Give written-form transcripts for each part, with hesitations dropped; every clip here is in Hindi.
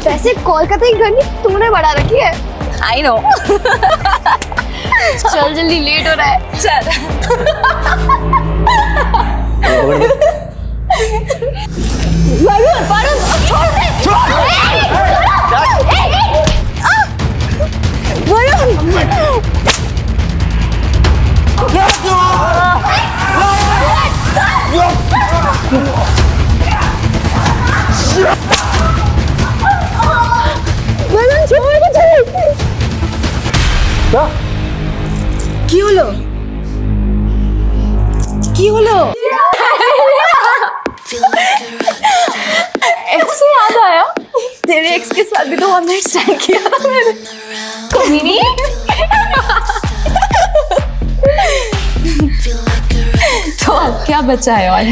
वैसे कोलकाता की गर्मी तूने बढ़ा रखी है। I know. चल जल्दी, लेट हो रहा है। चल। वरुण, वरुण, छोड़ दे। वरुण, छोड़ मुझे। क्या? কি হলো? কি হলো? एक्स याद आया? तेरे एक्स के साथ भी तो वन नाइट स्टैंड किया था मैंने। कमीनी। तो अब क्या बचा है और?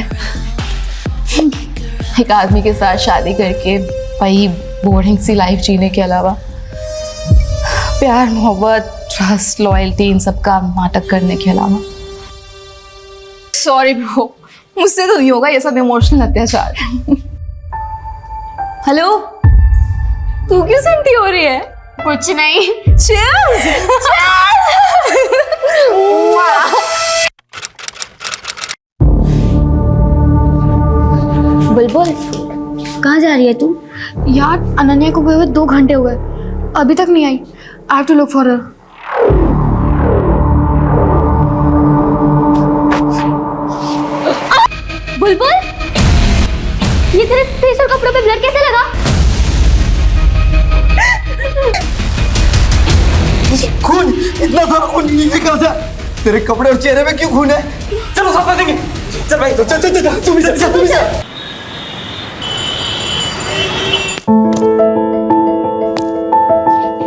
एक आदमी के साथ शादी करके वही बोरिंग सी लाइफ जीने के अलावा प्यार, मोहब्बत, ट्रस्ट, लॉयल्टी, इन सब का नाटक करने के अलावा। सॉरी ब्रो, मुझसे तो नहीं होगा ये सब इमोशनल अत्याचार। हेलो, तू क्यों सेंटी हो रही है? कुछ नहीं। Cheers! बुलबुल, कहाँ जा रही है तू? यार, अनन्या को गए हुए 2 घंटे हो गए, अभी तक नहीं आई। I have to look for her. बुलबुल, ये तेरे फेस और कपड़ों पे ब्लड कैसे लगा? खून, इतना सारा खून नीचे कहाँ से? तेरे कपड़े और चेहरे में क्यों खून है? चलो साफ कर देंगे। चल भाई, चल चल चल चल, तू भी चल, तू भी चल।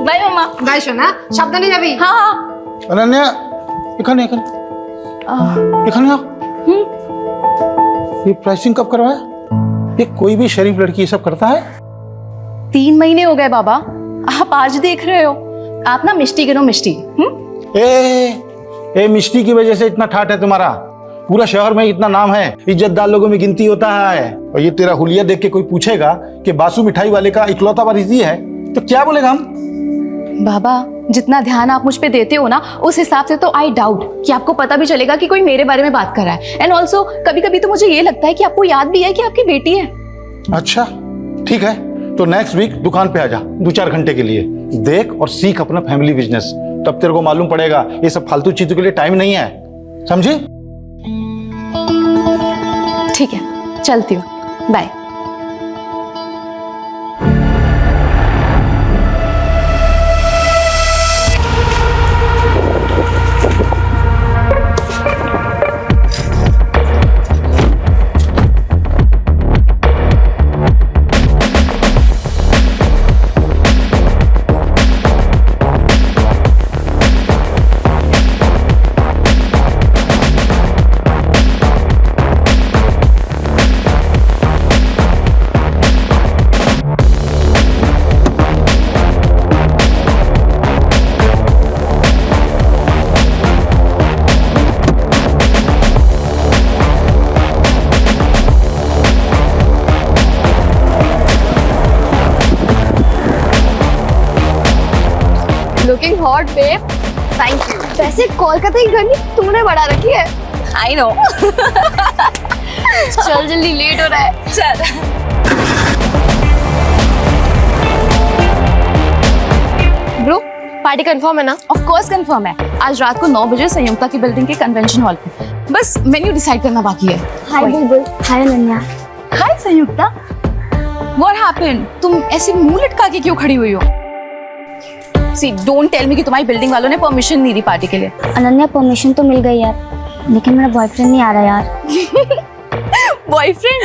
बाय मम्मा। बाय सोना, সাবধানে যাবি। हाँ हाँ। अनन्या, এখানে এখানে এখানে आओ। ये प्राइसिंग कब करवाया? ये कोई भी शरीफ लड़की ये सब करता है? 3 महीने हो गए बाबा, आप आज देख रहे हो। आप ना मिष्टी गिनो, मिष्टी। ए मिष्टी की वजह से इतना ठाट है तुम्हारा। पूरा शहर में इतना नाम है, इज्जतदार लोगों में गिनती होता है। और ये तेरा हुलिया देख के कोई पूछेगा कि बासु मिठाई वाले का इकलौता वारिस ही है, तो क्या बोलेगा हम? बाबा, जितना ध्यान आप मुझ पे देते हो ना, उस हिसाब से तो आई डाउट कि आपको पता भी चलेगा कि कोई मेरे बारे में बात कर रहा है। एंड ऑल्सो कभी कभी तो मुझे ये लगता है कि आपको याद भी है कि आपकी बेटी है। अच्छा ठीक है, तो नेक्स्ट वीक दुकान पे आ जा 2-4 घंटे के लिए। देख और सीख अपना फैमिली बिजनेस, तब तेरे को मालूम पड़ेगा ये सब फालतू चीजों के लिए टाइम नहीं है, समझी? ठीक है, चलती हूँ, bye. Looking hot, babe. Thank you. वैसे कोलकाता की गर्मी तूने बढ़ा रखी है। I know. चल जल्दी, लेट हो रहा है। चल। ब्रो, पार्टी कंफर्म है ना? ऑफ कोर्स कंफर्म है। आज रात को 9 बजे संयुक्ता की बिल्डिंग के कन्वेंशन हॉल पे। बस मेन्यू डिसाइड करना बाकी है। हाय बुलबुल, हाय अनन्या। हाय संयुक्ता, व्हाट हैपेंड? तुम ऐसे मुंह लटका के क्यों खड़ी हुई हो? सी, डोंट टेल मी कि तुम्हारी बिल्डिंग वालों ने परमिशन नहीं दी पार्टी के लिए। अनन्या, परमिशन तो मिल गई यार, लेकिन मेरा बॉयफ्रेंड नहीं आ रहा यार। बॉयफ्रेंड?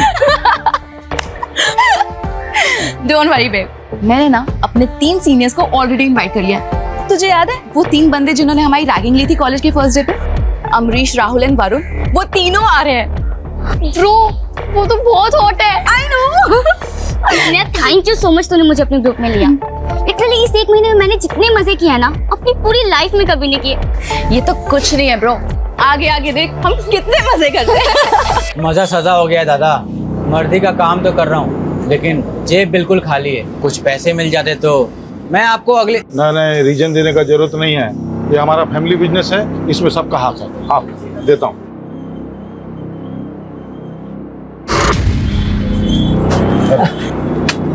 डोंट वरी बेब, मैंने ना अपने 3 सीनियर्स को ऑलरेडी इनवाइट कर लिया है। तुझे याद है वो 3 बंदे जिन्होंने हमारी रैगिंग ली थी कॉलेज के फर्स्ट डे पे? अमरीश, राहुल एंड वरुण, वो तीनों आ रहे हैं। ब्रो, वो तो बहुत हॉट है। I know. Ananya, thank you so much, तूने मुझे अपने ग्रुप में लिया। लिटरली इस 1 महीने में मैंने जितने मजे किए हैं ना, अपनी पूरी लाइफ में कभी नहीं किए। ये तो कुछ नहीं है ब्रो, आगे आगे देख हम कितने मजे करते हैं। मजा सजा हो गया दादा, मर्दी का काम तो कर रहा हूँ, लेकिन जेब बिल्कुल खाली है। कुछ पैसे मिल जाते तो मैं आपको अगले। नहीं, रीजन देने का जरूरत नहीं है। ये हमारा फैमिली बिजनेस है, इसमें सबका हक है। हाँ, देता हूँ।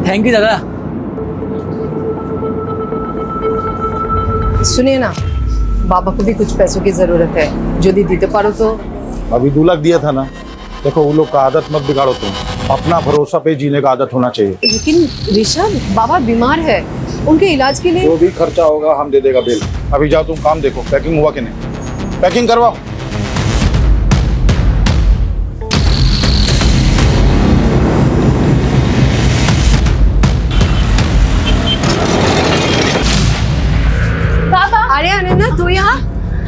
थैंक यू दादा। सुनिए ना, बाबा को भी कुछ पैसों की जरूरत है, जो दी देते पारो तो। अभी 2 लाख दिया था ना। देखो, वो लोग का आदत मत बिगाड़ो तुम। अपना भरोसा पे जीने का आदत होना चाहिए। लेकिन ऋषभ, बाबा बीमार है, उनके इलाज के लिए। जो भी खर्चा होगा हम दे देगा बिल। अभी जाओ तुम काम देखो, पैकिंग हुआ कि नहीं। पैकिंग करवाओ। बाबा। अरे अनन्या, तू यहाँ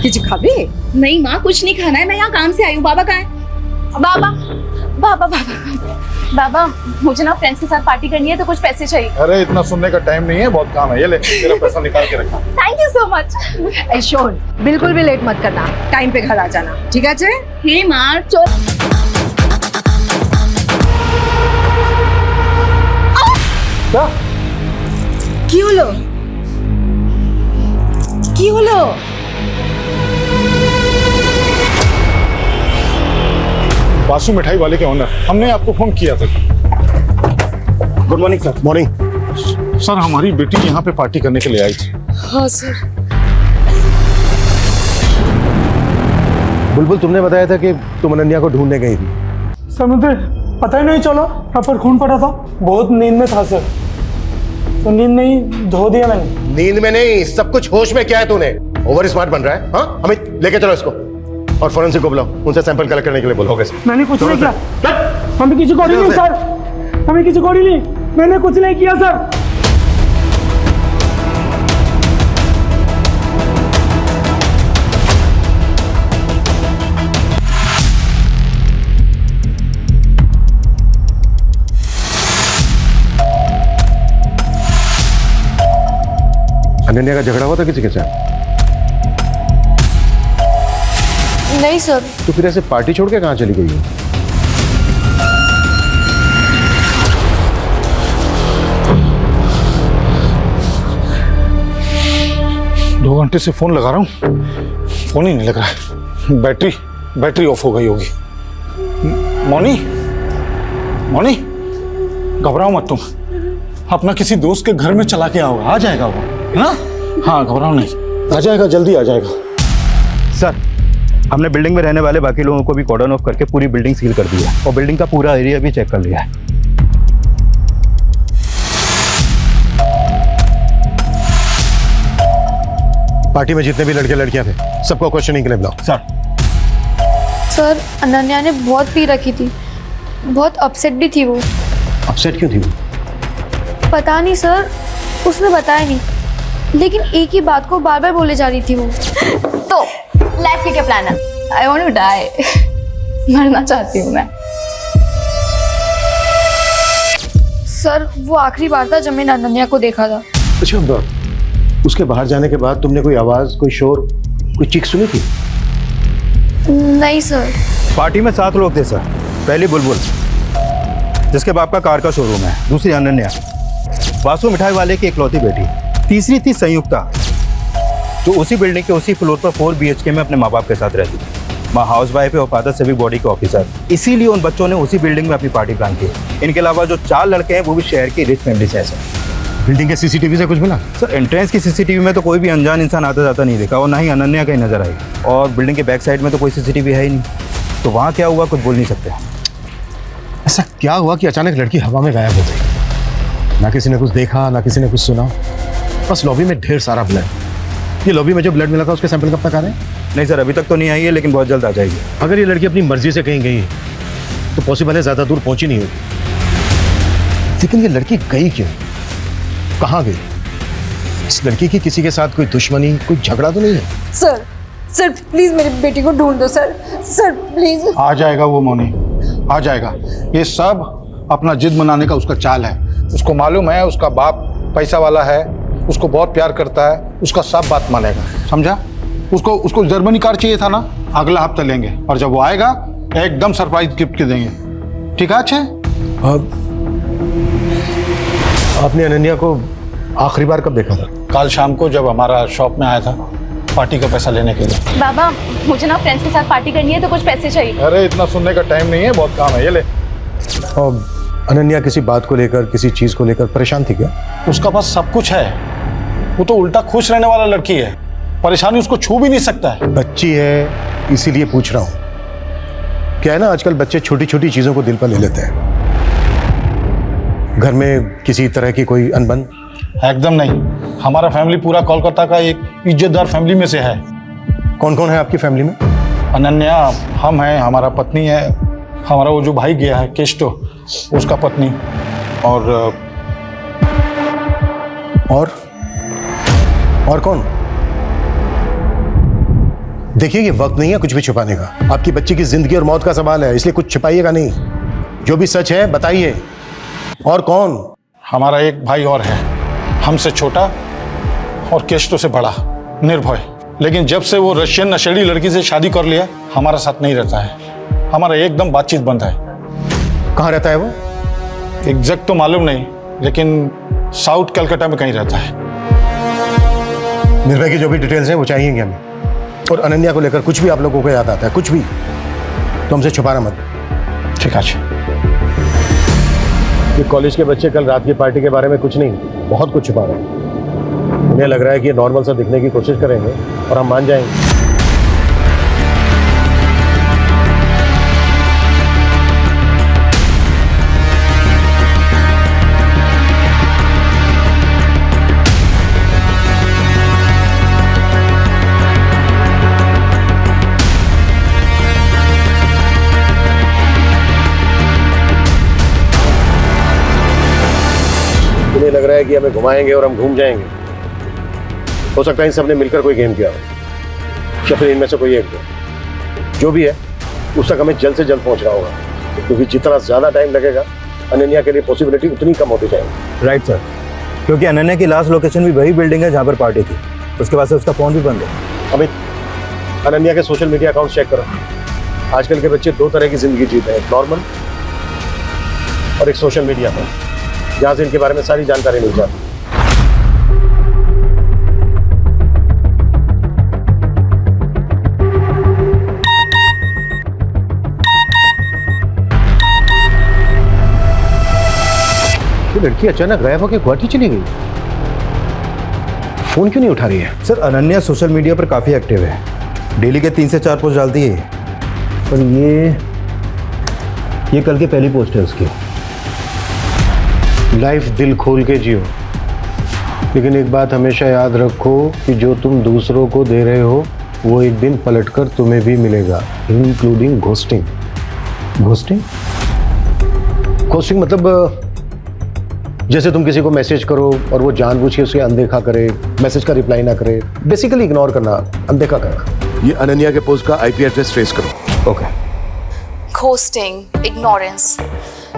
कुछ खाबी? नहीं माँ, कुछ नहीं खाना है। मैं यहाँ काम से आई हूँ। बाबा कहाँ है? बाबा बाबा बाबा बाबा, मुझे ना फ्रेंड्स के साथ पार्टी करनी है, तो कुछ पैसे चाहिए। अरे इतना सुनने का टाइम नहीं है, बहुत काम है। ये ले, तेरा पैसा निकाल के रखा। Thank you so much. ऐशोन, बिल्कुल भी लेट मत करना, टाइम पे घर आ जाना, ठीक है? हे माँ, चल। क्या? কি হলো? কি হলো? बासु मिठाई वाले के ओनर, हमने आपको फोन किया था। Good morning sir. Morning sir, हमारी बेटी यहाँ पे पार्टी करने के लिए आई थी। हाँ सर। बुलबुल, तुमने बताया था कि तुम अनन्या को ढूंढने गई थी। सर मुझे पता ही नहीं चला, पर खून पड़ा था। बहुत नींद में था सर, तो नींद नहीं धो दिया मैंने। नींद में नहीं, सब कुछ होश में। क्या है तूने? ओवर स्मार्ट बन रहा है। हाँ, हमें लेके चलो इसको और फोरेंसिक को बुलाओ, उनसे सैंपल कलेक्ट करने के लिए बोलो। मैंने कुछ नहीं किया, हमें किसी को नहीं सर, हमें किसी को नहीं, मैंने कुछ नहीं किया सर। अनन्या का झगड़ा हुआ था किसी के साथ? नहीं सर। तो फिर ऐसे पार्टी छोड़ के कहाँ चली गई है? दो घंटे से फोन लगा रहा हूँ, फोन ही नहीं लग रहा है। बैटरी ऑफ हो गई होगी। मोनी, घबराओ मत तुम। अपना किसी दोस्त के घर में चला के आओ, आ जाएगा वो। हाँ, घबराओ नहीं, आ जाएगा, जल्दी आ जाएगा। सर, हमने बिल्डिंग में रहने वाले बाकी लोगों को भी कॉर्डन ऑफ करके पूरी बिल्डिंग सील कर दी है और बिल्डिंग का पूरा एरिया भी चेक कर लिया है। पार्टी में जितने भी लड़के लड़कियां थे, सबको क्वेश्चनिंग के लिए बुलाओ। सर, अनन्या ने बहुत पी रखी थी, बहुत अपसेट भी थी वो। अपसेट क्यों थी वो? पता नहीं सर, उसने बताया नहीं, लेकिन एक ही बात को बार बार बोले जा रही थी वो। तो लाइफ के क्या प्लान है? I want to die. मरना चाहती हूँ मैं। सर, वो आखिरी बार था जब मैंने अनन्या को देखा था। अच्छा, उसके बाहर जाने के बाद तुमने कोई आवाज, कोई शोर, कोई चीख सुनी थी? नहीं सर। पार्टी में 7 लोग थे सर। पहली बुलबुल, जिसके बाप का कार का शोरूम है। दूसरी अनन्या, बासु मिठाई वाले की इकलौती बेटी। तीसरी थी संयुक्ता, जो उसी बिल्डिंग के उसी फ्लोर पर 4 BHK में अपने माँ बाप के साथ रहती थी। माँ हाउस वाइफ है और फादर सिविक बॉडी के ऑफिसर। इसीलिए उन बच्चों ने उसी बिल्डिंग में अपनी पार्टी प्लान की। इनके अलावा जो 4 लड़के हैं वो भी शहर की रिच फैमिली से हैं सर। बिल्डिंग के सीसीटीवी से कुछ मिला? सर, एंट्रेंस की सीसीटीवी में तो कोई भी अनजान इंसान आता जाता नहीं देखा और ना ही अनन्या कहीं नजर आई। और बिल्डिंग के बैक साइड में तो कोई सीसीटीवी है ही नहीं, तो वहाँ क्या हुआ कुछ बोल नहीं सकते। ऐसा क्या हुआ कि अचानक लड़की हवा में गायब हो गई? ना किसी ने कुछ देखा, ना किसी ने कुछ सुना, बस लॉबी में ढेर सारा ब्लड। ये लॉबी में जो ब्लड मिला था उसके सैंपल कब तक आ रहे हैं? नहीं सर, अभी तक तो नहीं आई है, लेकिन बहुत जल्द आ जाएगी। अगर ये लड़की अपनी मर्जी से कहीं गई तो पॉसिबल है ज़्यादा दूर पहुंची नहीं होगी। लेकिन ये लड़की गई क्यों, कहाँ गई? इस लड़की की किसी के साथ कोई दुश्मनी, कोई झगड़ा तो नहीं है? सर प्लीज मेरी बेटी को ढूंढ दो सर प्लीज। आ जाएगा वो मोनी, आ जाएगा। ये सब अपना जिद मनाने का उसका चाल है। उसको मालूम है उसका बाप पैसा वाला है, उसको बहुत प्यार करता है, उसका सब बात मानेगा, समझा? उसको जर्मनी कार चाहिए था ना, अगला हफ्ता लेंगे, और जब वो आएगा एकदम सरप्राइज गिफ्ट के देंगे। ठीक है? अच्छे, आपने अनन्या को आखिरी बार कब देखा था? कल शाम को जब हमारा शॉप में आया था पार्टी का पैसा लेने के लिए। बाबा मुझे ना फ्रेंड्स के साथ पार्टी करनी है तो कुछ पैसे चाहिए। अरे इतना सुनने का टाइम नहीं है, बहुत काम है, ये ले। और अनन्या किसी बात को लेकर, किसी चीज को लेकर परेशान थी क्या? उसका पास सब कुछ है, वो तो उल्टा खुश रहने वाला लड़की है, परेशानी उसको छू भी नहीं सकता है। बच्ची है इसीलिए पूछ रहा हूं। क्या है ना, आजकल बच्चे छोटी छोटी चीजों को दिल पर ले लेते हैं। घर में किसी तरह की कोई अनबन? एकदम नहीं, हमारा फैमिली पूरा कोलकाता का एक इज्जतदार फैमिली में से है। कौन कौन है आपकी फैमिली में? अनन्या, हम हैं, हमारा पत्नी है, हमारा वो जो भाई गया है केस्टो, उसका पत्नी, और कौन? देखिए ये वक्त नहीं है कुछ भी छुपाने का। आपकी बच्ची की जिंदगी और मौत का सवाल है, इसलिए कुछ छुपाइएगा नहीं। जो भी सच है बताइए। और कौन? हमारा एक भाई और है, हमसे छोटा और केस्टो से बड़ा, निर्भय। लेकिन जब से वो रशियन नशेड़ी लड़की से शादी कर लिया, हमारा साथ नहीं रहता है, हमारा एकदम बातचीत बंद है। कहाँ रहता है वो? एग्जैक्ट तो मालूम नहीं, लेकिन साउथ कलकत्ता में कहीं रहता है। निर्भय की जो भी डिटेल्स हैं वो चाहिएंगे हमें। और अनन्या को लेकर कुछ भी आप लोगों को याद आता है, कुछ भी, तो हमसे छुपाना मत। ठीक है। ये कॉलेज के बच्चे कल रात की पार्टी के बारे में कुछ नहीं, बहुत कुछ छुपा रहे हैं। उन्हें लग रहा है कि ये नॉर्मल सा दिखने की कोशिश करेंगे और हम मान जाएंगे। उन्हें लग रहा है कि हमें घुमाएंगे और हम घूम जाएंगे। हो सकता है इन सबने मिलकर कोई गेम किया हो, या फिर इनमें से कोई एक जो भी है उस तक हमें जल्द से जल्द पहुंचना होगा, क्योंकि जितना ज्यादा टाइम लगेगा अनन्या के लिए पॉसिबिलिटी उतनी कम होती जाएगी। राइट सर, क्योंकि अनन्या की लास्ट लोकेशन भी वही बिल्डिंग है जहाँ पर पार्टी थी। उसके बाद से उसका फ़ोन भी बंद है। अमित, अनन्या के सोशल मीडिया अकाउंट चेक करो। आजकल के बच्चे दो तरह की जिंदगी जीते हैं, एक नॉर्मल और एक सोशल मीडिया पर, जहाँ से इनके बारे में सारी जानकारी मिल जाती है। ये लड़की अचानक गायब होकर गुवाहाटी चली गई, फोन क्यों नहीं उठा रही है? सर अनन्या सोशल मीडिया पर काफ़ी एक्टिव है, डेली के 3 से 4 पोस्ट डालती है। पर ये कल की पहली पोस्ट है उसकी। लाइफ दिल खोल के जियो, लेकिन एक बात हमेशा याद रखो कि जो तुम दूसरों को दे रहे हो वो एक दिन पलटकर तुम्हें भी मिलेगा, इंक्लूडिंग घोस्टिंग। घोस्टिंग? घोस्टिंग मतलब जैसे तुम किसी को मैसेज करो और वो जानबूझ के उसे अनदेखा करे, मैसेज का रिप्लाई ना करे, बेसिकली इग्नोर करना, अनदेखा करना। ये अनन्या के पोस्ट का आईपी एड्रेस ट्रेस करो। ओके। घोस्टिंग, इग्नोरेंस,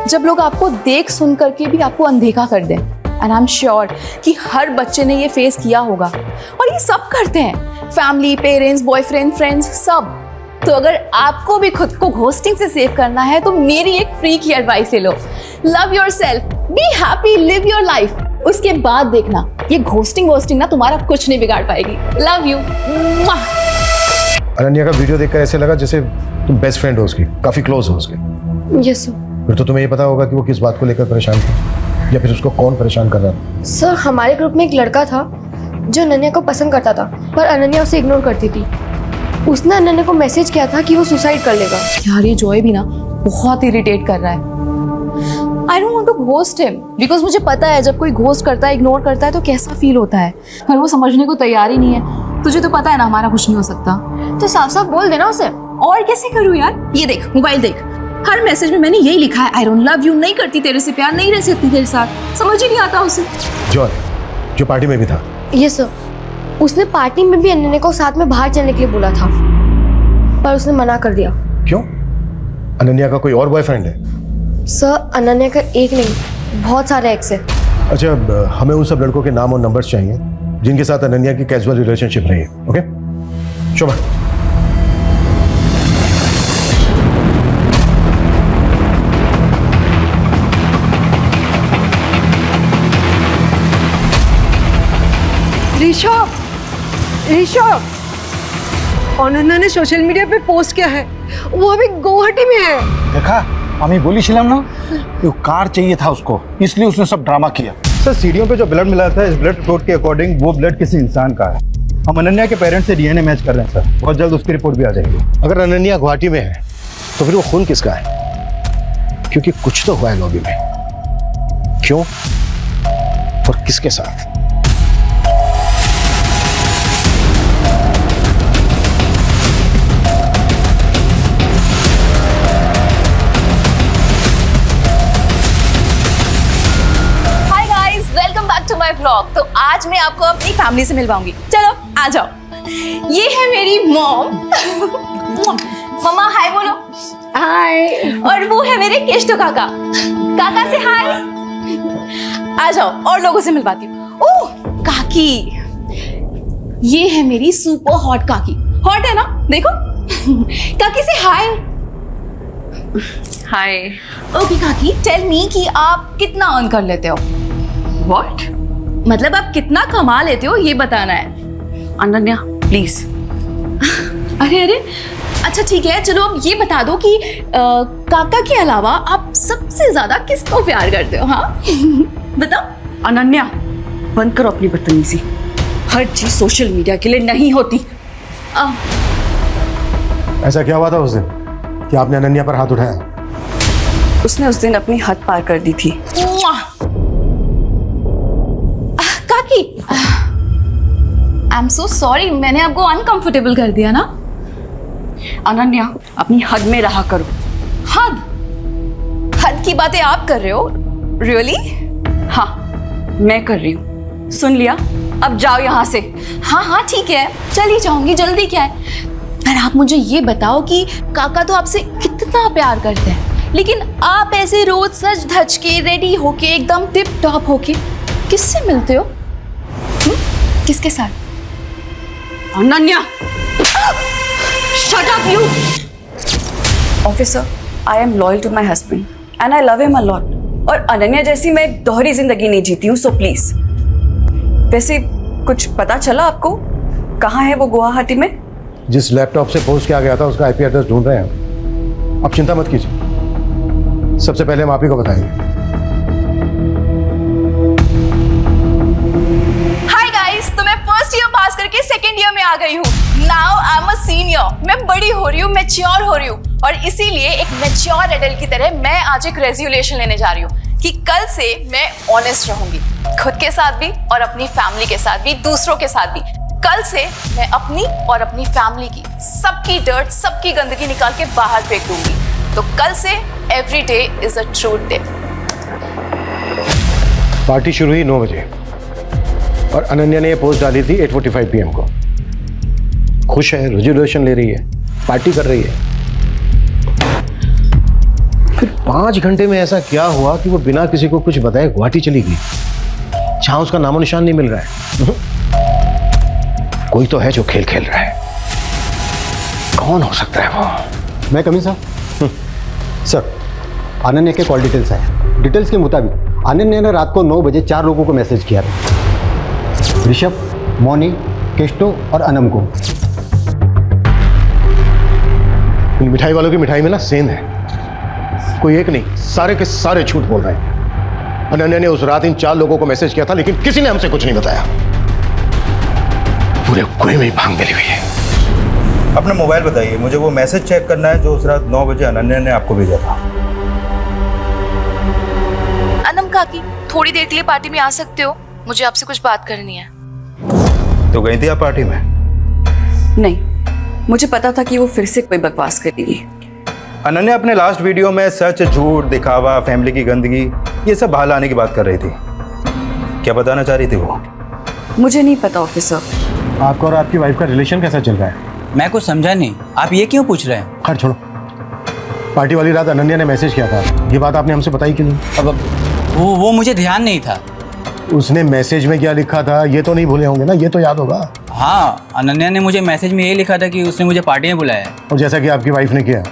जब लोग आपको देख सुन करके भी आपको अनदेखा कर दें, एंड आई एम श्योर कि हर बच्चे ने ये फेस किया होगा, और ये सब करते हैं, फैमिली, पेरेंट्स, बॉयफ्रेंड, फ्रेंड्स, सब। तो अगर आपको भी खुद को घोस्टिंग से सेव करना है तो मेरी एक फ्री की एडवाइस ले लो। Love yourself, be happy, live your life. उसके बाद देखना ये घोस्टिंग ना तुम्हारा कुछ नहीं बिगाड़ पाएगी। Love you. अनन्या का वीडियो देखकर ऐसे लगा जैसे तुम बेस्ट फ्रेंड हो उसकी, काफी क्लोज हो उसके। Yes sir. फिर तो तुम्हें ये पता होगा कि वो किस बात को लेकर परेशान थी, या फिर उसको कौन परेशान कर रहा था। सर हमारे ग्रुप में एक लड़का था जो अनन्या को पसंद करता था, पर अनन्या उसे इग्नोर करती थी। उसने अनन्या को मैसेज किया था कि वो सुसाइड कर लेगा। यार ये जॉय भी ना बहुत इरिटेट कर रहा है। I don't want to ghost him, because मुझे पता है जब कोई घोस्ट करता है, इग्नोर करता है तो कैसा फील होता है, पर वो समझने को तैयार ही नहीं है। तुझे तो पता है ना हमारा कुछ नहीं हो सकता। तो साफ साफ बोल देना उसे। और कैसे करूँ यार? ये देख, मोबाइल देख, हर मैसेज में मैंने यही लिखा है, आई डोंट लव यू, नहीं करती तेरे से प्यार, नहीं रह सकती तेरे साथ। समझ ही नहीं आता उसे। जॉय जो पार्टी में भी था। यस सर, उसने पार्टी में भी अनन्या को साथ में बाहर चलने के लिए बोला था, पर उसने मना कर दिया। क्यों? अनन्या का कोई और बॉयफ्रेंड है? सर अनन्या का एक नहीं, बहुत सारे एक्स है। अच्छा, हमें उन सब लड़कों के नाम और नंबर्स चाहिए जिनके साथ अनन्या की कैजुअल रिलेशनशिप रही है। ओके शोभा। ऋषभ ऋषभ अनन्या ने सोशल मीडिया पे पोस्ट किया है, वो अभी गुवाहाटी में है। देखा, हमें बोली शिलम ना कि वो कार चाहिए था उसको, इसलिए उसने सब ड्रामा किया। सर सीढ़ियों पे जो ब्लड मिला था, इस ब्लड रिपोर्ट के अकॉर्डिंग वो ब्लड किसी इंसान का है। हम अनन्या के पेरेंट्स से डीएनए मैच कर रहे हैं सर, बहुत जल्द उसकी रिपोर्ट भी आ जाएगी। अगर अनन्या गुवाहाटी में है तो फिर वो खून किसका है? क्योंकि कुछ तो हुआ है लॉबी में। क्यों और किसके साथ? Hi guys, welcome back to my vlog. तो आज मैं आपको अपनी फैमिली से मिलवाऊंगी। चलो आ जाओ। ये है मेरी मॉम। मम्मा हाय बोलो। हाय। और वो है मेरे केष्टो काका। काका से हाय। आ जाओ और लोगों से मिलवाती हूँ। ओह काकी, ये है मेरी सुपर हॉट काकी। हॉट है ना, देखो। काकी से हाय। हाय। ओके काकी, टेल मी कि आप कितना अर्न कर लेते हो? व्हाट? मतलब आप कितना कमा लेते हो ये बताना है। अनन्या प्लीज। अरे अरे, अच्छा ठीक है, चलो अब ये बता दो कि काका के अलावा आप सबसे ज्यादा किसको प्यार करते हो? हाँ बताओ। अनन्या बंद करो अपनी बदतमीजी, हर चीज सोशल मीडिया के लिए नहीं होती। ऐसा क्या हुआ था उस दिन कि आपने अनन्या पर हाथ उठाया? उसने उस दिन अपनी हद पार कर दी थी। काकी, आई एम सो सॉरी, मैंने आपको अनकंफर्टेबल कर दिया ना? अनन्या अपनी हद में रहा करो। हद? हद की बातें आप कर रहे हो? रियली? हाँ मैं कर रही हूँ, सुन लिया, अब जाओ यहाँ से। हाँ हाँ ठीक है, चली जाऊंगी, जल्दी क्या है। पर आप मुझे ये बताओ कि काका तो आपसे कितना प्यार करते हैं, लेकिन आप ऐसे रोज सज धज के रेडी होके एकदम टिप टॉप होके किससे मिलते हो? किसके साथ? Ananya shut up you! Officer, I am loyal to my husband and I love him a lot. और अनन्या जैसी मैं दोहरी जिंदगी नहीं जीती हूँ, so please. वैसे कुछ पता चला आपको कहाँ है वो गुवाहाटी में? जिस लैपटॉप से पोस्ट किया गया था उसका आईपी एड्रेस ढूंढ रहे हैं। आप चिंता मत कीजिए, सबसे पहले हम आप ही को बताएंगे। हाय गाइस, तो मैं फर्स्ट ईयर पास करके सेकंड ईयर में आ गई हूँ। Now I am a senior. मैं बड़ी हो रही हूँ, मैच्योर हो रही हूँ, और इसीलिए एक मैच्योर एडल्ट की तरह मैं आज एक रेजोल्यूशन लेने जा रही हूँ कि कल से मैं ऑनेस्ट रहूंगी, खुद के साथ भी और अपनी फैमिली के साथ भी, दूसरों के साथ भी। कल से मैं अपनी और अपनी फैमिली की सबकी डर्ट, सबकी गंदगी निकाल के बाहर फेंक दूंगी। तो कल से every day is a truth day. Party शुरू हुई 9 बजे और अनन्या ने ये पोस्ट डाली थी 8:45 PM को। खुश है, रेजोल्यूशन ले रही है, पार्टी कर रही है। फिर 5 घंटे में ऐसा क्या हुआ कि वो बिना किसी को कुछ बताए गुवाहाटी चली गई, जहां उसका नामो निशान नहीं मिल रहा है? कोई तो है जो खेल खेल रहा है। कौन हो सकता है वो? मैं कमी सर। सर, अनन्या के कॉल डिटेल्स है। डिटेल्स के मुताबिक अनन्या ने रात को 9 बजे 4 लोगों को मैसेज किया था। ऋषभ, मोनी, केष्टो और अनम को। इन मिठाई वालों की मिठाई में ना सेंध है, कोई एक नहीं, सारे के सारे झूठ बोल रहे हैं। अनन्या ने उस रात इन 4 लोगों को मैसेज किया था, लेकिन किसी ने हमसे कुछ नहीं बताया। पूरे कुएं में भांग मिली हुई है। अपना मोबाइल बताइए, मुझे वो मैसेज चेक करना है जो उस रात 9 बजे अनन्या ने आपको भेजा था। अनम काकी, थोड़ी देर के लिए पार्टी में आ सकते हो? मुझे आपसे कुछ बात करनी है। तो गई थी आप पार्टी में? नहीं, मुझे पता था कि वो फिर से कोई बकवास करेगी। अनन्या अपने लास्ट वीडियो में सच, झूठ, दिखावा, फैमिली की गंदगी, ये सब बाहर लाने की बात कर रही थी। क्या बताना चाह रही थी वो? मुझे नहीं पता ऑफिसर। आपका और आपकी वाइफ का रिलेशन कैसा चल रहा है? मैं कुछ समझा नहीं, आप ये क्यों पूछ रहे हैं? खैर छोड़ो, पार्टी वाली रात अनन्या ने मैसेज किया था, ये बात आपने हमसे बताई क्यों नहीं? अब वो मुझे ध्यान नहीं था। उसने मैसेज में क्या लिखा था ये तो नहीं भूले होंगे ना? ये तो याद होगा। हाँ, अनन्या ने मुझे मैसेज में ये लिखा था कि उसने मुझे पार्टी में बुलाया है। और जैसा कि आपकी वाइफ ने किया,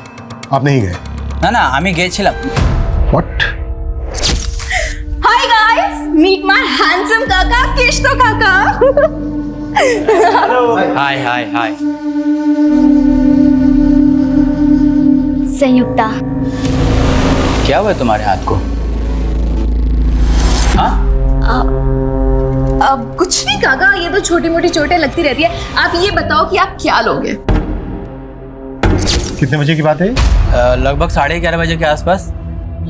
आप नहीं गए? ना ना, আমি গেছিলাম। What? Hi guys, meet my handsome kaka, Kishto kaka. हाय हाय हाय। संयुक्ता, क्या हुआ तुम्हारे हाथ को? हाँ? अब कुछ नहीं काका, ये तो छोटी मोटी चोटें लगती रहती है। आप ये बताओ कि आप क्या लोगे? कितने बजे की बात है? लगभग 11:30 बजे के आसपास।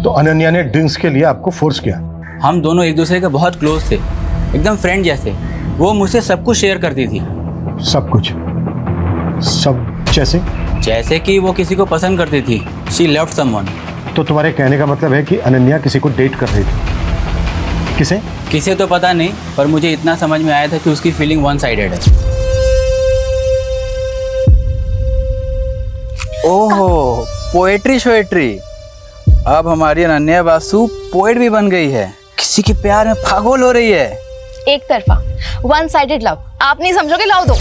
तो अनन्या ने ड्रिंक्स के लिए आपको फोर्स किया? हम दोनों एक दूसरे के बहुत क्लोज थे, एकदम फ्रेंड जैसे। वो मुझसे सब कुछ शेयर करती थी। सब कुछ? सब जैसे? जैसे कि वो किसी को पसंद करती थी। She loved someone. तो तुम्हारे कहने का मतलब है कि अनन्या किसी को डेट कर रही थी? किसे? किसे तो पता नहीं, पर मुझे इतना समझ में आया था कि उसकी फीलिंग वन साइडेड है। ओहो, पोएट्री शोएट्री। अब हमारी अनन्या बासु पोएट भी बन गई है, किसी के प्यार में पागल हो रही है। एक तरफा, वन साइडेड लव। आप नहीं समझोगे, लाओ दो।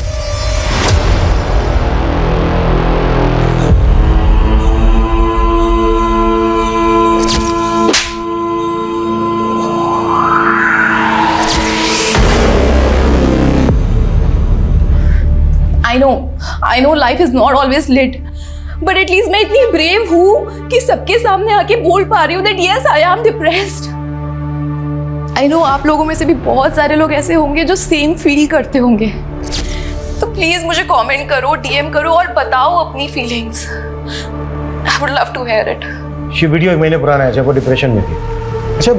I know life is not always lit, but at least मैं इतनी brave हूँ कि सबके सामने आके बोल पा रही हूँ that yes, I am depressed. I know आप लोगों में से भी बहुत सारे लोग ऐसे होंगे जो सेम फील करते होंगे। तो प्लीज मुझे कमेंट करो, डीएम करो और बताओ अपनी feelings. I would love to hear it. ये वीडियो 1 महीने पुराना है जब वो डिप्रेशन में थी। अच्छा,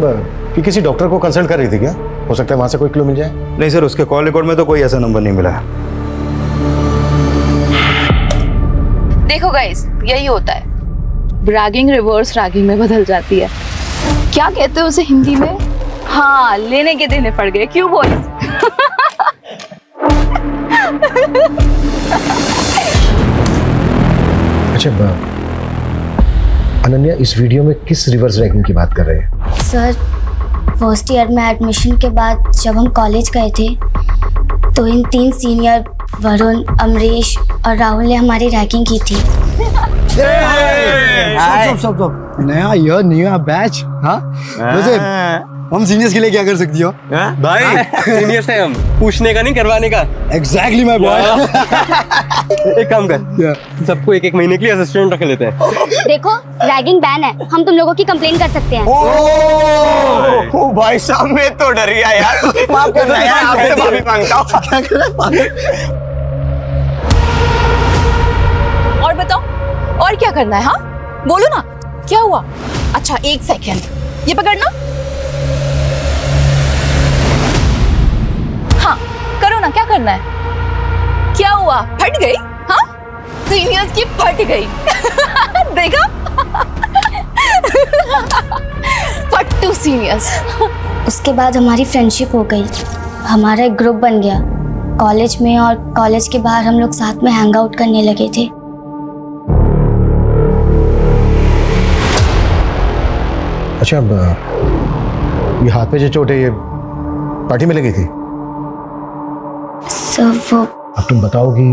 कि किसी डॉक्टर को कंसल्ट कर रही थी क्या? हो सकता है वहां से कोई क्लू मिल जाए। नहीं सर, उसके कॉल रिकॉर्ड में तो कोई ऐसा नंबर नहीं मिला। देखो गाइस, यही होता है, ब्रैगिंग रिवर्स रैगिंग में बदल जाती है। क्या कहते हैं उसे हिंदी में? हाँ, लेने के देने पड़ गए। क्यों बोल? अच्छा, अनन्या इस वीडियो में किस रिवर्स रैगिंग की बात कर रहे हैं? सर, फर्स्ट ईयर में एडमिशन के बाद जब हम कॉलेज गए थे तो इन 3 सीनियर वरुण, अमरीश और राहुल ने हमारी रैगिंग की थी। सब नया ईयर नया बैच। हाँ, वैसे हम सीनियर्स के लिए क्या कर सकती हो? भाई सीनियर्स है हम, पूछने का नहीं करवाने का। Exactly my boy. एक काम कर, सबको 1-1 महीने के लिए असिस्टेंट रख लेते हैं। देखो, रैगिंग बैन है, हम तुम लोगों की कंप्लेन कर सकते हैं। ओ भाई साहब, मैं तो डर गया यार। माफ करना यार, आपसे माफी मांगता हूँ। और बताओ, और क्या करना है? हाँ बोलो ना, क्या हुआ? अच्छा 1 सेकेंड, ये पकड़ना। हाँ करो ना, क्या करना है? क्या हुआ? फट गई? हाँ, सीनियर्स की फट गई। देखा? फट्टू सीनियर्स। उसके बाद हमारी फ्रेंडशिप हो गई, हमारा एक ग्रुप बन गया कॉलेज में, और कॉलेज के बाहर हम लोग साथ में हैंग आउट करने लगे थे। अच्छा, ये हाथ पे जो चोट है, ये पार्टी में लगी थी? सर वो अब तुम बताओगी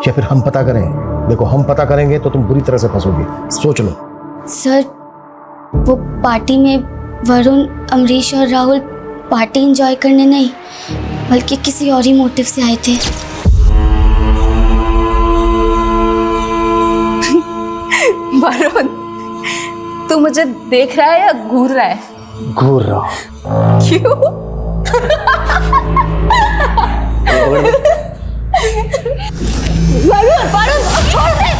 या फिर हम पता करें? देखो, हम पता करेंगे तो तुम बुरी तरह से फंसोगी, सोच लो। सर, वो पार्टी में वरुण, अमरीश और राहुल पार्टी एंजॉय करने नहीं बल्कि किसी और ही मोटिव से आए थे। वरुण, तू मुझे देख रहा है या घूर रहा है? घूर रहा हूं। क्यों? वरुण, वरुण, छोड़ दे।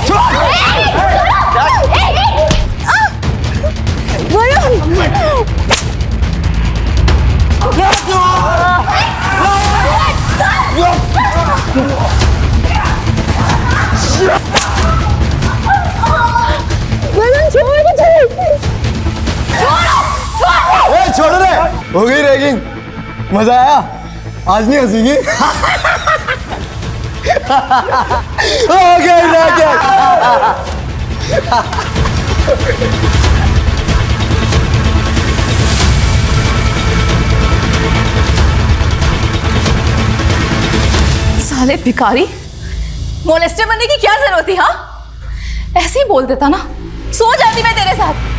छोड़ दे, हो गई रैगिंग। मजा आया? आज नहीं हंसीगी? हो गई रैगिंग। साले भिखारी, मोलेस्टर बनने की क्या जरूरत थी? हाँ, ऐसे ही बोल देता ना, सो जाती मैं तेरे साथ।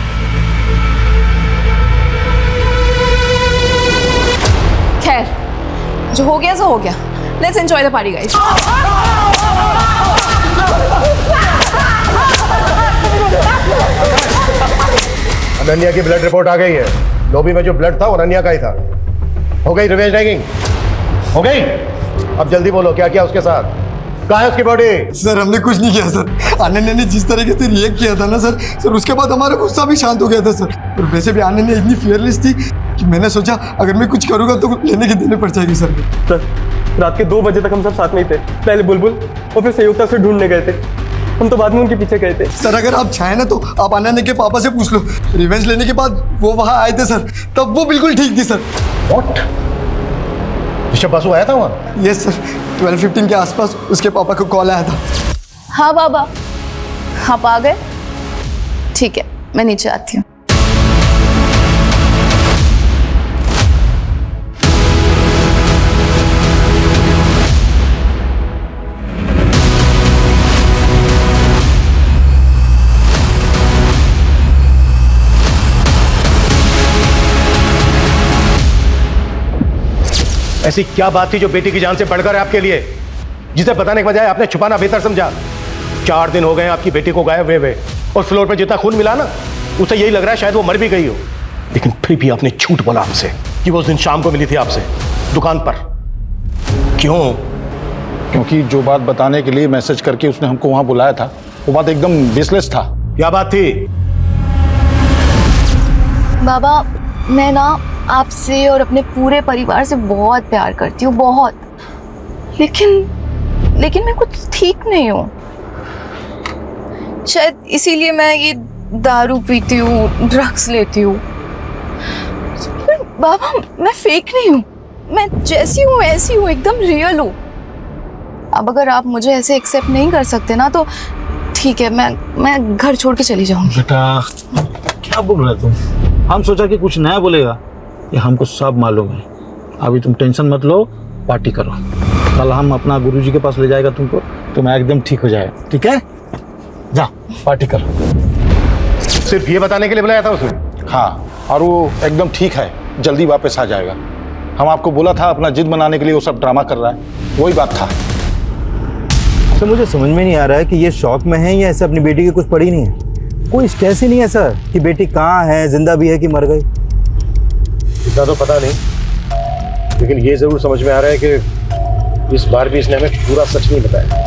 खैर, जो हो गया सो हो गया। Let's enjoy the party guys. Ananya की ब्लड रिपोर्ट आ गई है। लॉबी में जो ब्लड था वो अनन्या का ही था। हो गई रिवेंज रैगिंग? हो गई? अब जल्दी बोलो क्या किया उसके साथ? कहाँ है उसकी बॉडी? सर हमने कुछ नहीं किया सर। अनन्या ने जिस तरीके से रिएक्ट किया था ना सर उसके बाद हमारा गुस्सा भी शांत हो गया था सर। और वैसे भी अनन्या इतनी फियरलेस थी कि मैंने सोचा अगर मैं कुछ करूँगा तो लेने के देने पड़ जाएगी सर। सर रात के 2 बजे तक हम सब साथ में ही थे। पहले बुलबुल और फिर संयुक्ता से ढूंढने गए थे। हम तो बाद में उनके पीछे गए थे। सर अगर आप चाहें ना तो आप अनन्या के पापा से पूछ लो। रिवेंज लेने के बाद वो वहाँ आए थे सर, तब वो बिल्कुल ठीक थी सर। व्हाट? ऋषभ बासु आया था वहाँ? यस सर, 12:15 के आसपास उसके पापा को कॉल आया था। हाँ बाबा, आप आ गए? ठीक है, मैं नीचे आती हूँ। ऐसी क्या बात थी जो बेटी की जान से बढ़कर है आपके लिए, जिसे बताने के बजाय आपने छुपाना बेहतर समझा? 4 दिन हो गए आपकी बेटी को गायब हुए और फ्लोर पे जितना खून मिला ना उसे यही लग रहा है शायद वो मर भी गई हो। लेकिन फिर भी आपने झूठ बोला हमसे कि वो उस दिन शाम को मिली थी आपसे दुकान पर। क्यों? क्योंकि जो बात बताने के लिए मैसेज करके उसने हमको वहां बुलाया था वो बात एकदम बेसलेस था। क्या बात थी? बाबा, मैं ना आपसे और अपने पूरे परिवार से बहुत प्यार करती हूँ, बहुत। लेकिन मैं कुछ ठीक नहीं हूँ। शायद इसीलिए मैं ये दारू पीती हूँ, ड्रग्स लेती हूँ। पर बाबा, मैं फेक नहीं हूँ। मैं जैसी हूँ ऐसी हूँ, एकदम रियल हूँ। अब अगर आप मुझे ऐसे एक्सेप्ट नहीं कर सकते ना तो ठीक है, मैं घर छोड़ के चली जाऊंगी। बेटा क्या बोल रहे तुम? हम सोचा कि कुछ नया बोलेगा, ये हमको सब मालूम है। अभी तुम टेंशन मत लो, पार्टी करो। कल हम अपना गुरुजी के पास ले जाएगा तुमको, तुम एकदम ठीक हो जाएगा। ठीक है, जा पार्टी करो। सिर्फ ये बताने के लिए बुलाया था उसने? हाँ, और वो एकदम ठीक है, जल्दी वापस आ जाएगा। हम आपको बोला था अपना जिद मनाने के लिए वो सब ड्रामा कर रहा है, वही बात था। तो मुझे समझ में नहीं आ रहा है कि ये शौक में है या ऐसे अपनी बेटी की कुछ पड़ी नहीं है। कोई स्ट्रेस ही नहीं है सर कि बेटी कहाँ है, जिंदा भी है कि मर गई। इतना तो पता नहीं, लेकिन ये जरूर समझ में आ रहा है कि इस बार भी इसने हमें पूरा सच नहीं बताया।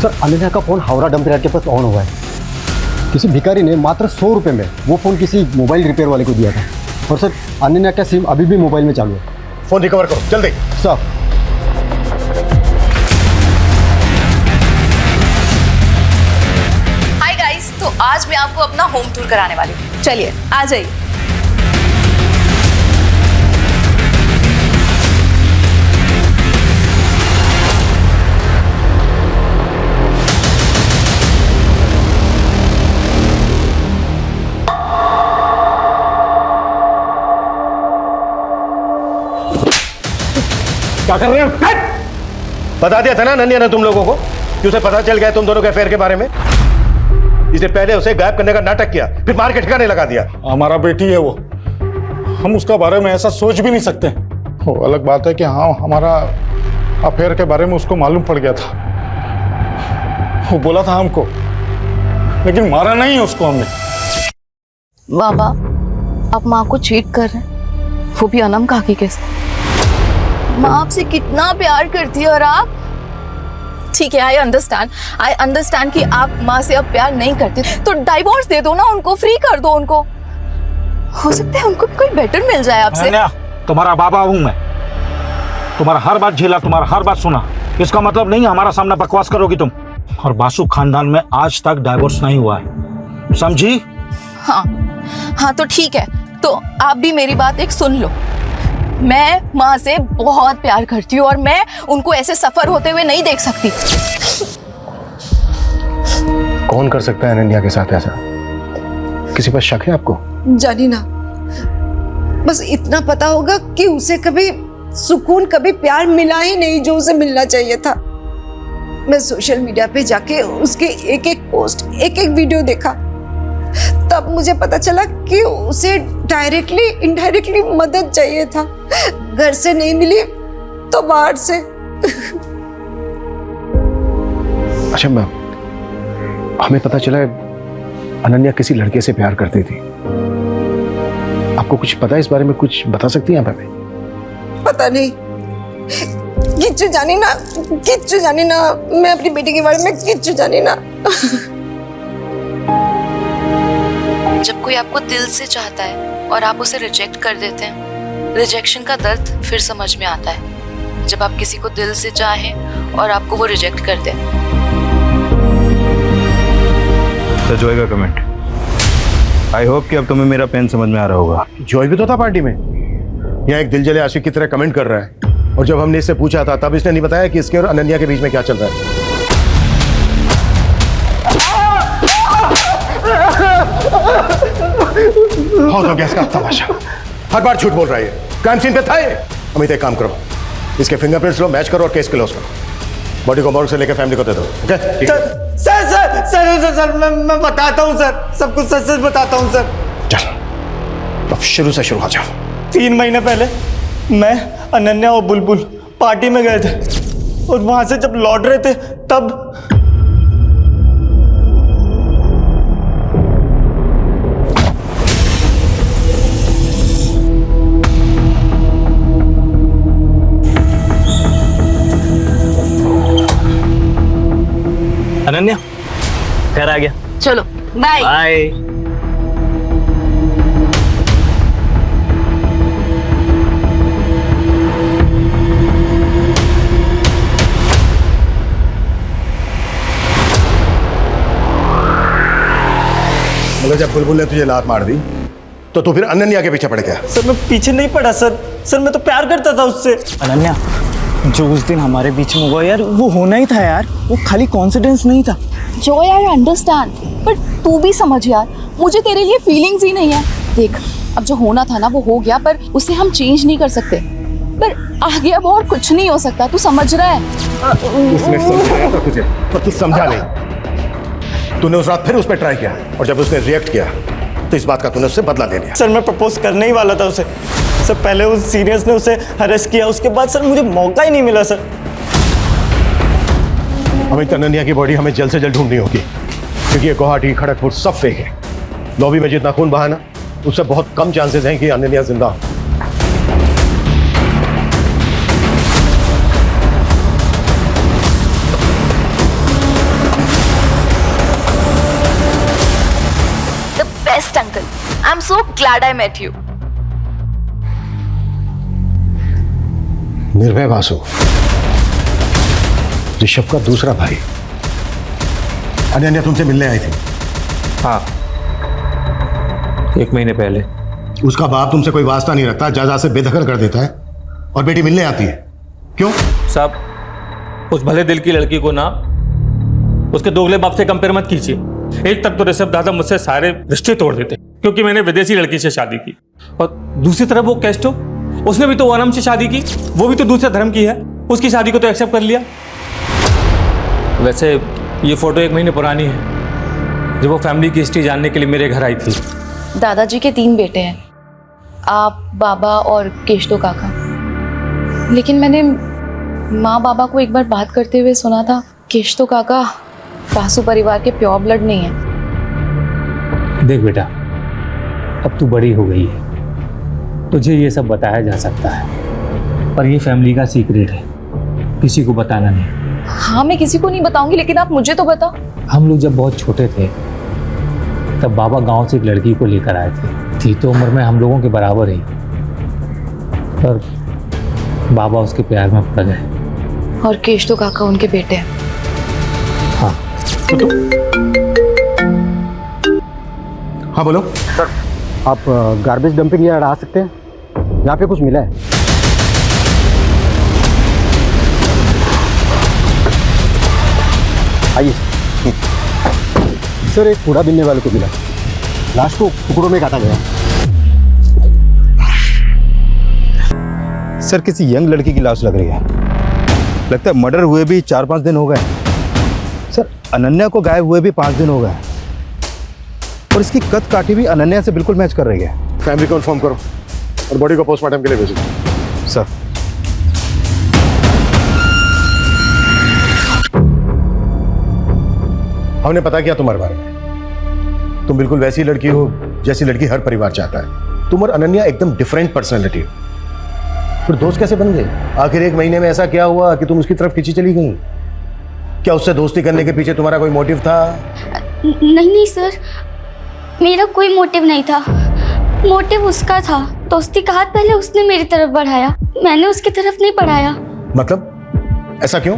सर अनन्या का फ़ोन हावड़ा डंप यार्ड के पास ऑन हुआ है। किसी भिखारी ने मात्र 100 रुपये में वो फ़ोन किसी मोबाइल रिपेयर वाले को दिया था। और सर अनन्या का सिम अभी भी मोबाइल में चालू है। फोन रिकवर करो जल्दी। सर हाय गाइस, तो आज मैं आपको अपना होम टूर कराने वाली हूँ। चलिए आ जाइए। क्या कर रहे हो? बता दिया था ना अनन्या ने तुम लोगों को कि उसे पता चल गया तुम दोनों के अफेयर के बारे में। इसने पहले उसे गायब करने का नाटक किया, फिर मार के ठिकाने लगा दिया। हमारा बेटी है वो, हम उसका बारे में ऐसा सोच भी नहीं सकते। वो अलग बात है कि हाँ हमारा अफेयर के बारे में उसको मालूम पड़ गया था, वो बोला था हमको, लेकिन मारा नहीं उसको हमने। बाबा, आप माँ को चीट कर रहे हैं, वो भी अनम काकी के साथ। माँ आपसे कितना प्यार करती है और आप। ठीक है, आई अंडरस्टैंड कि आप माँ से अब प्यार नहीं करते, तो डाइवोर्स दे दो ना उनको, फ्री कर दो उनको। हो सकता है उनको भी कोई बेटर मिल जाए आपसे। तुम्हारा बाबा हूं मैं, तुम्हारा हर बात झेला, तुम्हारा हर बात सुना। इसका मतलब नहीं हमारा सामने बकवास करोगी तुम। और बासु खानदान में आज तक डाइवोर्स नहीं हुआ है, समझी? हाँ तो ठीक है, तो आप भी मेरी बात एक सुन लो। मैं माँ से बहुत प्यार करती हूँ और मैं उनको ऐसे सफर होते हुए नहीं देख सकती। कौन कर सकता है अनन्या के साथ ऐसा? किसी पर शक है आपको? जानी ना, बस इतना पता होगा कि उसे कभी सुकून, कभी प्यार मिला ही नहीं जो उसे मिलना चाहिए था। मैं सोशल मीडिया पे जाके उसके एक एक पोस्ट, एक एक वीडियो देखा, तब मुझे पता चला कि उसे डायरेक्टली इनडायरेक्टली मदद चाहिए था। घर से नहीं मिली तो बाहर से। अच्छा मैम, हमें पता चला है अनन्या किसी लड़के से प्यार करती थी। आपको कुछ पता है इस बारे में? कुछ बता सकती हैं आप हमें? पता नहीं, किच्चू जानी ना, किच्चू जानी ना। मैं अपनी बेटी के बारे में किच्चू जानी ना। जब कोई आपको दिल से चाहता है और आप उसे रिजेक्ट कर देते हैं, रिजेक्शन का दर्द फिर समझ में आता है। जब आप किसी को दिल से चाहें और आपको वो रिजेक्ट कर दें। तो जॉय का कमेंट, आई होप कि अब तुम्हें मेरा पेन समझ में आ रहा होगा। जॉय भी तो था पार्टी में, यहाँ एक दिल जले आशिक की तरह कमेंट कर रहा है। और जब हमने इससे पूछा था तब इसने नहीं बताया कि इसके और अनन्या के बीच में क्या चल रहा है। बहुत हो गया इसका तमाशा, हर बार झूठ बोल रहा है। क्राइम सीन पे था ये। अमित एक काम करो, इसके फिंगरप्रिंट्स लो, मैच करो और केस क्लोज करो। बॉडी को मॉर्ग से लेकर फैमिली को दे दो। Okay? Sir sir sir sir sir मैं बताता हूँ सर, सब कुछ सच सच बताता हूँ सर। चल, अब शुरू से शुरू हो जाओ। 3 महीने पहले मैं, अनन्या और बुलबुल पार्टी में गए थे और वहां से जब लौट रहे थे तब अनन्या घर आ गया। चलो बाय बाय। मतलब जब बुलबुल ने तुझे लात मार दी तो तू फिर अनन्या के पीछे पड़ गया? सर मैं पीछे नहीं पड़ा सर, सर मैं तो प्यार करता था उससे। अनन्या, जो उस दिन हमारे बीच में हुआ यार, वो होना ही था यार। वो खाली कॉन्फिडेंस नहीं था। जो यार अंडरस्टैंड, पर तू भी समझ यार, मुझे तेरे लिए फीलिंग्स ही नहीं है। देख, अब जो होना था ना वो हो गया, पर उसे हम चेंज नहीं कर सकते। पर आगे अब और कुछ नहीं हो सकता, तू समझ रहा है? उसने समझाया था तुझे, पर तू समझा नहीं। तूने उस रात फिर उस पर ट्राई किया और जब उसने रिएक्ट किया तो इस बात का तूने उससे बदला ले लिया। सर मैं प्रपोज करने ही वाला था उसे। सर पहले उस सीनियर्स ने उसे अरेस्ट किया, उसके बाद सर मुझे मौका ही नहीं मिला सर। हमें अनन्या की बॉडी हमें जल्द से जल्द ढूंढनी होगी, क्योंकि ये गुवाहाटी, खड़गपुर सब फेक है। लॉबी में जितना खून बहाना, उससे बहुत कम चांसेस हैं कि अनन्या जिंदा हो। The best uncle. I'm so glad I met you. निर्भय वासु, ऋषभ का दूसरा भाई। अनन्या तुमसे मिलने आई थी? हाँ, 1 महीने पहले। उसका बाप तुमसे कोई वास्ता नहीं रखता, जायदाद से बेदखल कर देता है और बेटी मिलने आती है। क्यों? साहब, उस भले दिल की लड़की को ना उसके दोगले बाप से कंपेयर मत कीजिए। एक तक तो ऋषभ दादा मुझसे सारे रिश्ते तोड़ देते क्योंकि मैंने विदेशी लड़की से शादी की, और दूसरी तरफ वो कैस्टो, उसने भी तो ओनम से शादी की, वो भी तो दूसरे धर्म की है, उसकी शादी को तो एक्सेप्ट कर लिया। वैसे ये फोटो 1 महीने पुरानी है, जब वो फैमिली की हिस्ट्री जानने के लिए मेरे घर आई थी। दादाजी के 3 बेटे हैं, आप, बाबा और केशतो काका। लेकिन मैंने माँ बाबा को एक बार बात करते हुए सुना था, केशतो काका वासु परिवार के प्योर ब्लड नहीं है। देख बेटा, अब तू बड़ी हो गई है, तुझे ये सब बताया जा सकता है, पर ये फैमिली का सीक्रेट है, किसी को बताना नहीं। हाँ, मैं किसी को नहीं बताऊंगी, लेकिन आप मुझे तो बताओ। हम लोग जब बहुत छोटे थे तब बाबा गांव से एक लड़की को लेकर आए थे। थी तो उम्र में हम लोगों के बराबर ही, पर बाबा उसके प्यार में पड़ गए। और केशतो काका उनके बेटे हैं। हाँ हाँ बोलो सर। आप गार्बेज डंपिंग यार्ड आ सकते हैं? यहाँ पे कुछ मिला है। आइए सर। एक कूड़ा बीनने वाले को मिला, लाश को टुकड़ों में काटा गया। सर किसी यंग लड़की की लाश लग रही है। लगता है मर्डर हुए भी 4-5 दिन हो गए। सर अनन्या को गायब हुए भी 5 दिन हो गए और इसकी कद काठी भी अनन्या से बिल्कुल मैच कर रही है। फैमिली को इन्फॉर्म करो और बॉडी को पोस्टमार्टम के लिए भेजो। सर हमने पता किया तुम्हारे बारे में। तुम बिल्कुल वैसी लड़की हो जैसी लड़की हर परिवार चाहता है। तुम और अनन्या एकदम डिफरेंट पर्सनैलिटी हो। फिर दोस्त कैसे बन गए? आखिर 1 महीने में ऐसा क्या हुआ कि तुम उसकी तरफ खींची चली गई? क्या उससे दोस्ती करने के पीछे तुम्हारा कोई मोटिव था? नहीं सर, मेरा कोई मोटिव नहीं था। मोटिव उसका था। दोस्ती का हाथ पहले उसने मेरी तरफ बढ़ाया, मैंने उसकी तरफ नहीं बढ़ाया। मतलब ऐसा क्यों?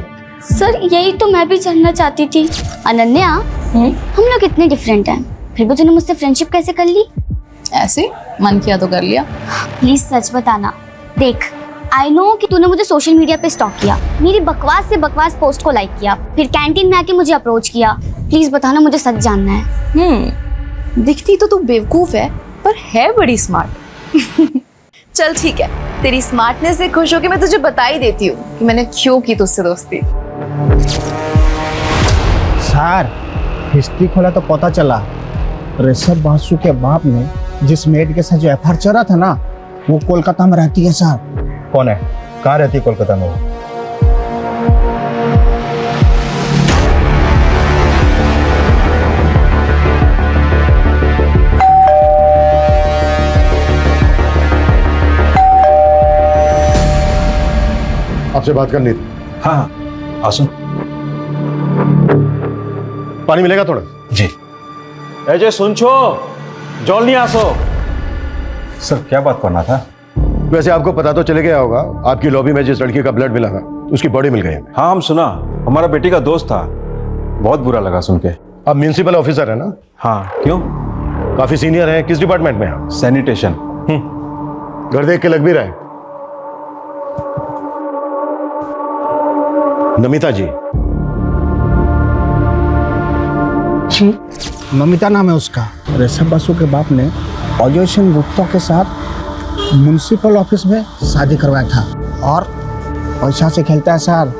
सर यही तो मैं भी जानना चाहती थी। अनन्या, हम लोग इतने डिफरेंट हैं, फिर भी तूने मुझसे फ्रेंडशिप कैसे कर ली? ऐसे मन किया तो कर लिया। प्लीज सच बताना। देख, आई नो कि तूने मुझे सोशल मीडिया पे स्टॉक किया, मेरी बकवास से बकवास पोस्ट को लाइक किया, फिर कैंटीन में आके मुझे अप्रोच किया। प्लीज बताना, मुझे सच जानना है। दिखती तो तू बेवकूफ है पर है बड़ी स्मार्ट। चल ठीक है, तेरी स्मार्टनेस से खुश होकर मैं तुझे बता ही देती हूँ कि मैंने क्यों की तुझसे दोस्ती। सर हिस्ट्री खोला तो पता चला ऋषभ बासु के बाप ने जिस मेड के साथ जो एफआईआर चला था ना, वो कोलकाता में रहती है सर। कौन है? कहाँ रहती है कोलकाता में वो? आपसे बात करनी थी। हाँ आसो। पानी मिलेगा थोड़ा? जी। अजय सुन छो, जॉल नहीं आसो। सर क्या बात करना था? वैसे आपको पता तो चले गया होगा, आपकी लॉबी में जिस लड़की का ब्लड मिला था उसकी बॉडी मिल गई। हाँ हम सुना, हमारा बेटी का दोस्त था। बहुत बुरा लगा सुन के। आप म्युनिसिपल ऑफिसर है ना? हाँ क्यों? काफी सीनियर है। किस डिपार्टमेंट में है? सैनिटेशन। घर देख के लग भी रहा है। नमिता जी। जी नमिता नाम है उसका। ऋषभ बासु के बाप ने अजय सिंह गुप्ता के साथ म्युनिसिपल ऑफिस में शादी करवाया था और पैसा से खेलता है सर।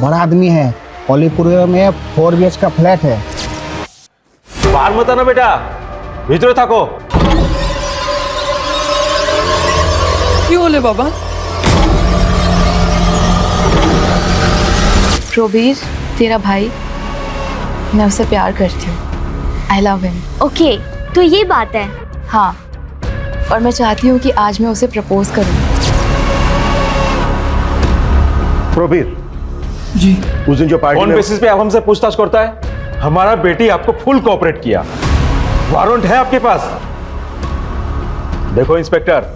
बड़ा आदमी है, अलीपुर में 4 BH का फ्लैट है। बाहर मत आना बेटा, भीतर थको। क्यों बोले बाबा? प्रोबीर तेरा भाई, मैं उससे प्यार करती हूँ। I love him. ओके, तो ये बात है। हाँ, और मैं चाहती हूँ कि आज मैं उसे प्रपोज करूँ। प्रोबीर जी। उस दिन जो पार्टी कौन बेसिस पे आप हमसे पूछताछ करता है? हमारा बेटी आपको फुल कोऑपरेट किया, वारंट है आपके पास। देखो इंस्पेक्टर,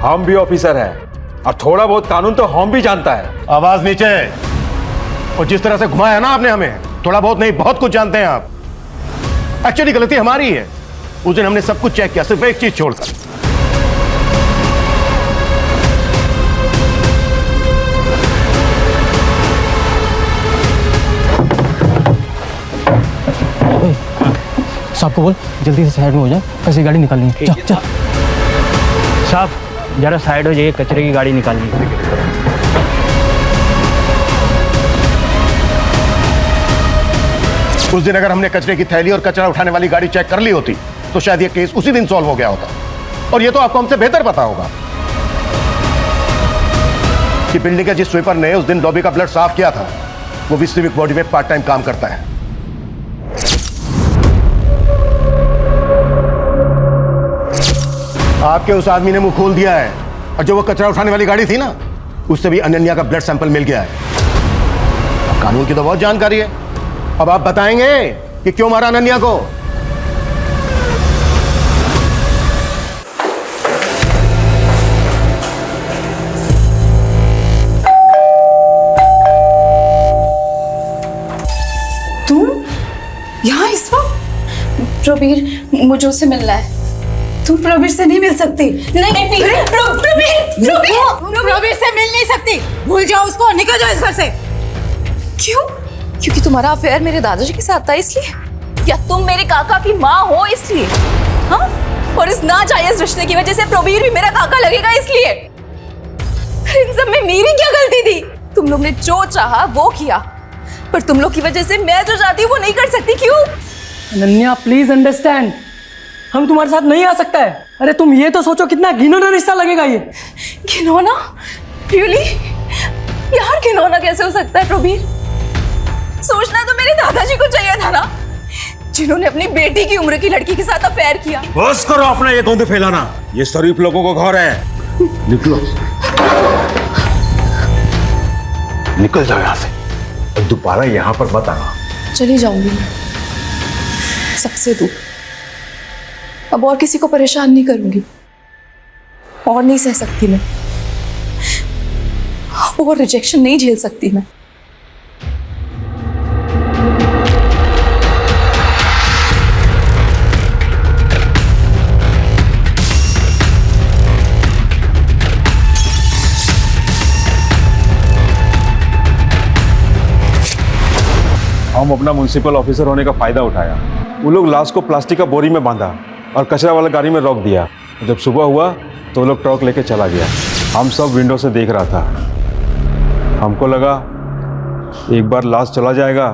हम भी ऑफिसर हैं और थोड़ा बहुत कानून तो हम भी जानता है। आवाज नीचे। और जिस तरह से घुमाया ना आपने हमें, थोड़ा बहुत नहीं बहुत कुछ जानते हैं आप। एक्चुअली गलती हमारी है। उस दिन हमने सब कुछ चेक किया, सिर्फ एक चीज छोड़कर। साहब को बोल जल्दी से साइड में हो जाए, कैसी गाड़ी निकालनी है। चल चल साहब जरा साइड हो जाइए, कचरे की गाड़ी निकालनी है। उस दिन अगर हमने कचरे की थैली और कचरा उठाने वाली गाड़ी चेक कर ली होती तो शायद ये केस उसी दिन सॉल्व हो गया होता। और ये तो आपको हमसे बेहतर पता होगा कि बिल्डिंग के जिस स्वीपर ने उस दिन लॉबी का ब्लड साफ किया था वो भी सिविक बॉडी में पार्ट टाइम काम करता है। आपके उस आदमी ने मुंह खोल दिया है और जो वो कचरा उठाने वाली गाड़ी थी ना, उससे भी अनन्या का ब्लड सैंपल मिल गया है। अब कानून की तो बहुत जानकारी है। अब आप बताएंगे कि क्यों मारा अनन्या को? तुम यहाँ इस वक्त? प्रोबीर, मुझे उससे मिलना है। तुम प्रवीर से नहीं मिल सकती। नहीं प्रवीर से मिल नहीं सकती। भूल जाओ उसको, निकल जाओ इस घर से। क्यों? क्योंकि तुम्हारा अफेयर मेरे दादाजी के साथ था इसलिए? या तुम मेरे काका की माँ हो इसलिए? हाँ? और इस नाजायज रिश्ते की वजह से प्रोबीर भी मेरा काका लगेगा इसलिए? इन सब में मेरी क्या गलती थी? तुम लोग ने जो चाहा वो किया, पर तुम लोग की वजह से मैं जो चाहती हूँ वो नहीं कर सकती। क्यों? अनन्या प्लीज अंडरस्टैंड, हम तुम्हारे साथ नहीं आ सकता है। अरे तुम ये तो सोचो कितना घिनौना रिश्ता लगेगा ये। घिनौना? रियली? यार घिनौना कैसे हो सकता है प्रवीर? सोचना तो मेरे दादाजी को चाहिए था ना, जिन्होंने अपनी बेटी की उम्र की लड़की के साथ अफेयर किया। बस करो अपना ये गंद फैलाना, ये शरीफ लोगों को घर है। निकलो, निकल जाओ यहाँ से और दोबारा यहाँ पर मत आना। चली जाऊंगी मैं सबसे दूर। अब और किसी को परेशान नहीं करूंगी, और नहीं सह सकती मैं, और रिजेक्शन नहीं झेल सकती मैं। हम अपना म्युनिसिपल ऑफिसर होने का फायदा उठाया। वो लोग लाश को प्लास्टिक का बोरी में बांधा और कचरा वाला गाड़ी में रोक दिया। जब सुबह हुआ तो वो लोग ट्रक लेके चला गया। हम सब विंडो से देख रहा था। हमको लगा एक बार लाश चला जाएगा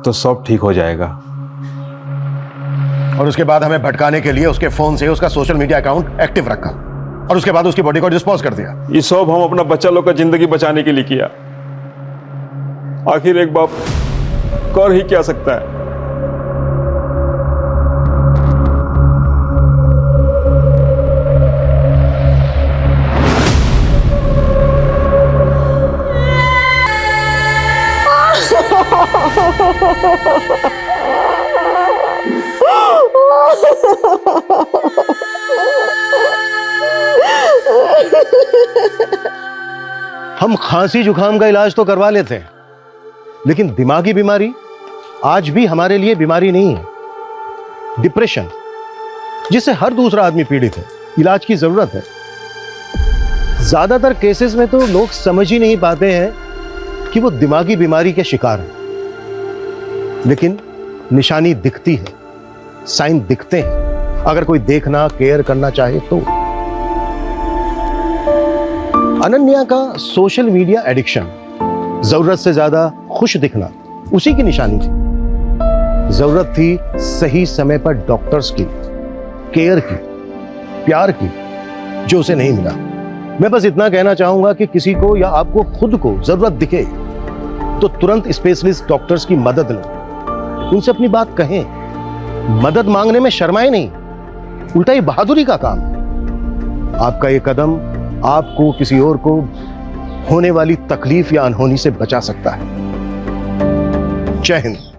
तो सब ठीक हो जाएगा। और उसके बाद हमें भटकाने के लिए उसके फोन से उसका सोशल मीडिया अकाउंट एक्टिव रखा और उसके बाद उसकी बॉडी को डिस्पोज कर दिया। ये सब हम अपना बच्चा लोग का जिंदगी बचाने के लिए किया। आखिर एक बाप कर ही क्या सकता है। हम खांसी जुकाम का इलाज तो करवा लेते हैं, लेकिन दिमागी बीमारी आज भी हमारे लिए बीमारी नहीं है। डिप्रेशन, जिससे हर दूसरा आदमी पीड़ित है, इलाज की जरूरत है। ज्यादातर केसेस में तो लोग समझ ही नहीं पाते हैं कि वो दिमागी बीमारी के शिकार हैं, लेकिन निशानी दिखती है, साइन दिखते हैं, अगर कोई देखना केयर करना चाहे तो। अनन्या का सोशल मीडिया एडिक्शन, जरूरत से ज्यादा खुश दिखना, उसी की निशानी थी। जरूरत थी सही समय पर डॉक्टर्स की, केयर की, प्यार की, जो उसे नहीं मिला। मैं बस इतना कहना चाहूंगा कि किसी को या आपको खुद को जरूरत दिखे तो तुरंत स्पेशलिस्ट डॉक्टर्स की मदद लें, उनसे अपनी बात कहें। मदद मांगने में शर्माए नहीं, उल्टा ये बहादुरी का काम है। आपका ये कदम आपको किसी और को होने वाली तकलीफ या अनहोनी से बचा सकता है। जय हिंद।